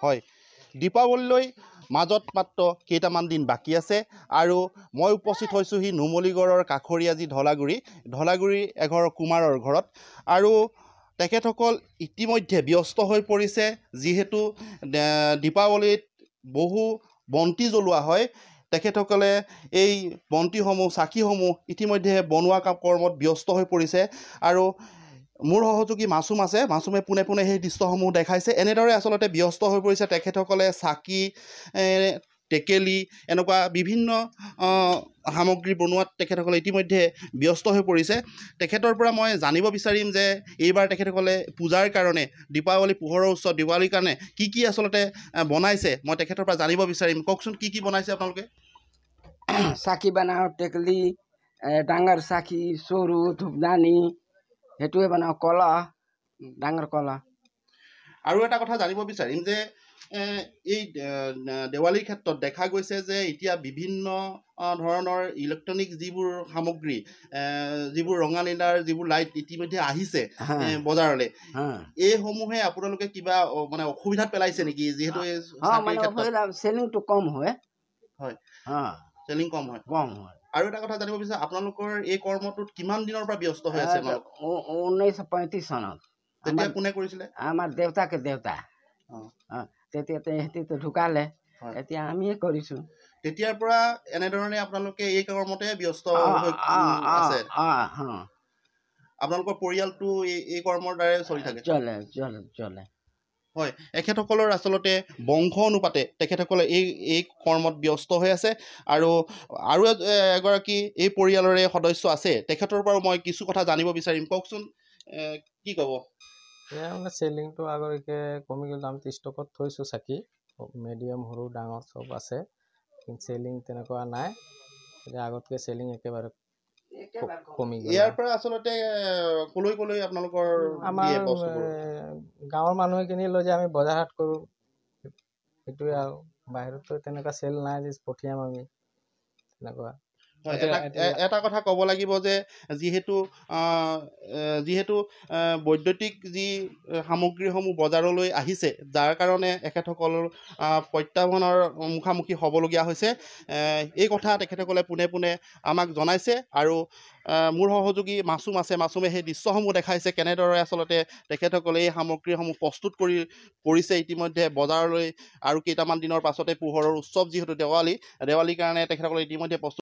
হয় দীপাৱলীলৈ মাজত মাত্ৰ কেইটামান দিন বাকী আছে আৰু মই উপস্থিত হৈছোঁহি নুমলীগড়ৰ কাষৰীয়া যি ঢলাগুৰিৰ এঘৰ কুমাৰৰ ঘৰত আৰু তেখেতসকল ইতিমধ্যে ব্যস্ত হৈ পৰিছে যিহেতু দীপাৱলীত বহু বন্তি জ্বলোৱা হয় তেখেতসকলে এই বন্তিসমূহ চাকিসমূহ ইতিমধ্যে বনোৱা কৰ্মত ব্যস্ত হৈ পৰিছে আৰু মোৰ সহযোগী মাছুম আছে মাছুমে পোনে পোনে সেই দৃশ্যসমূহ দেখাইছে এনেদৰে আচলতে ব্যস্ত হৈ পৰিছে তেখেতসকলে চাকি টেকেলি এনেকুৱা বিভিন্ন সামগ্ৰী বনোৱাত তেখেতসকলে ইতিমধ্যে ব্যস্ত হৈ পৰিছে তেখেতৰ পৰা মই জানিব বিচাৰিম যে এইবাৰ তেখেতসকলে পূজাৰ কাৰণে দীপাৱলী পোহৰৰ উৎসৱ দিৱালীৰ কাৰণে কি আচলতে বনাইছে মই তেখেতৰ পৰা জানিব বিচাৰিম কওকচোন কি বনাইছে আপোনালোকে চাকি বনাওঁ টেকেলি ডাঙৰ চাকি চৰু ধূপদানি সেইটোৱে বনাওঁ কলা ডাঙৰ কলা আৰু এটা কথা জানিব বিচাৰিম যে এই দেৱালীৰ ক্ষেত্ৰত দেখা গৈছে যে এতিয়া বিভিন্ন ধৰণৰ ইলেক্ট্ৰনিক যিবোৰ সামগ্ৰী যিবোৰ ৰঙা নীলাৰ যিবোৰ লাইট ইতিমধ্যে আহিছে বজাৰলৈ এইসমূহে আপোনালোকে কিবা মানে অসুবিধাত পেলাইছে নেকি যিহেতু চেলিংটো কম হয় চেলিং কম হয় আৰু এটা কথা জানিব বিচাৰিম আপোনালোকৰ এই কৰ্মটোত কিমান দিনৰ পৰা ব্যস্ত হৈ আছে 1935 চনত তেতিয়া কোনে কৰিছিলে আমাৰ দেউতা তেতিয়া তেহেঁতিতো ঢুকালে এতিয়া আমিয়ে কৰিছোঁ তেতিয়াৰ পৰা এনেধৰণে আপোনালোকে এই কৰ্মতে ব্যস্ত আছে আপোনালোকৰ পৰিয়ালটো এই কৰ্মৰ দ্বাৰাই চলি থাকে চলে হয় এখেতসকলৰ আচলতে বংশ অনুপাতে তেখেতসকলে এই কৰ্মত ব্যস্ত হৈ আছে আৰু এগৰাকী এই পৰিয়ালৰে সদস্য আছে তেখেতৰ পৰাও মই কিছু কথা জানিব বিচাৰিম কওকচোন কি ক'ব মানে চেলিংটো আগৰকে কমি গ'ল আমি 30 টকাত থৈছোঁ চাকি মিডিয়াম সৰু ডাঙৰ চব আছে কিন্তু চেলিং তেনেকুৱা নাই এতিয়া আগতকৈ চেলিং একেবাৰে কমি গ'ল ইয়াৰ পৰা আচলতে কলৈ আপোনালোকৰ আমাৰ গাঁৱৰ মানুহে কিনি লৈ যে আমি বজাৰ হাট কৰোঁ সেইটোৱে আৰু বাহিৰততো তেনেকুৱা চেল নাই যে পঠিয়াম আমি তেনেকুৱা এটা কথা ক'ব লাগিব যে যিহেতু বৈদ্যুতিক যি সামগ্ৰীসমূহ বজাৰলৈ আহিছে যাৰ কাৰণে এখেতসকলৰ প্ৰত্যাহ্বানৰ মুখামুখি হ'বলগীয়া হৈছে এই কথা তেখেতসকলে পোনে পোনে আমাক জনাইছে আৰু মোৰ সহযোগী মাছুম আছে মাছুমে সেই দৃশ্যসমূহ দেখাইছে কেনেদৰে আচলতে তেখেতসকলে এই সামগ্ৰীসমূহ প্ৰস্তুত কৰিছে ইতিমধ্যে বজাৰলৈ আৰু কেইটামান দিনৰ পাছতে পোহৰৰ উৎসৱ যিহেতু দেৱালীৰ কাৰণে তেখেতসকলে ইতিমধ্যে প্ৰস্তুত